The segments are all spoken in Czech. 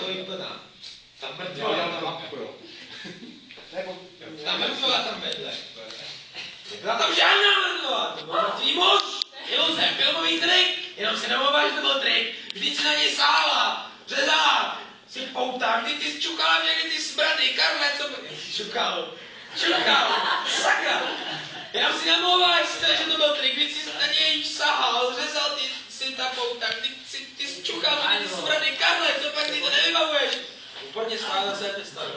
stojí plná. Ta mrtvola tam ta mrtvola tam vedle. Nebyla tam žádná mrtvola, to byl mrtvý muž. Iluze, filmový trik, jenom si nemluváš, že to byl trik. Vždyť si na něj sála, řezala, si poutá, vždyť ty čukala někdy ty smrady, Karle, co by... Čukal, sakra. Jenom si nemluváš, že to byl trik, vždyť si na něj sahal, řezal ty si ta pouta, vždyť ty jsi čukal ty smrady, Karle, co pak ty to nevybavuješ. Úporně schválil své představy.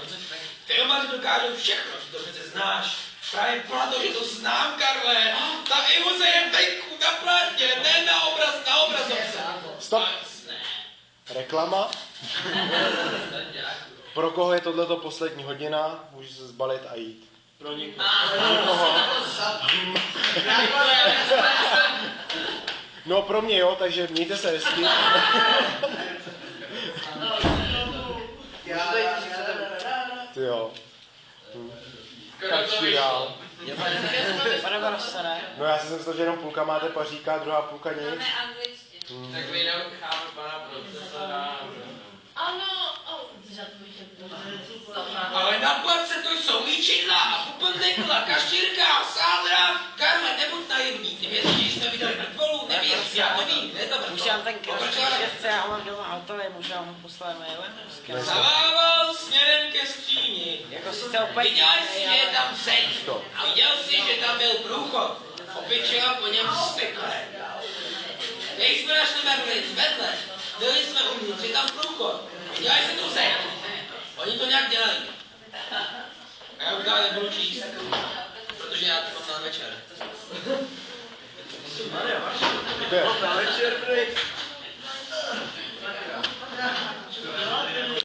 Filmaři dokážou všechno, že to přece znáš. Právě proto, že to znám, Karle. Ta iluze je venku, na plátně, ne na obrazovce. Stop. Reklama. Pro koho je tohleto poslední hodina, může se zbalit a jít. Pro někoho. No pro mě jo, takže mějte se hezky. Ty jo. Tak šli dál. No já jsem myslel, že jenom půlka máte paříka, druhá půlka nic. Máme anglicky. Tak vy necháme pana profesora. Ano, Ale na place to jsou míčidla a pupendekla, kašírka, sádra. Karle, nebuď naivní, ty věříš, že jsme viděli mrtvolu, nevěříš, já to vím, ne to mrtvol. Už mám ten křesce, já mám doma hotový, můžu vám ho poslat mailem? Zavával směrem ke skříni. Jako sice opět... Viděl jsi, že je tam zeď. A viděl jsi, že tam byl průchod. Opičila po něm spekle. Když jsme našli Merlin vedle, byli jsme uvnitř, je tam průchod. Viděli jsi tu zeď. Oni to nějak dělají. A já už dál nebudu číst, protože já to mám na večer. Kde? Na večer,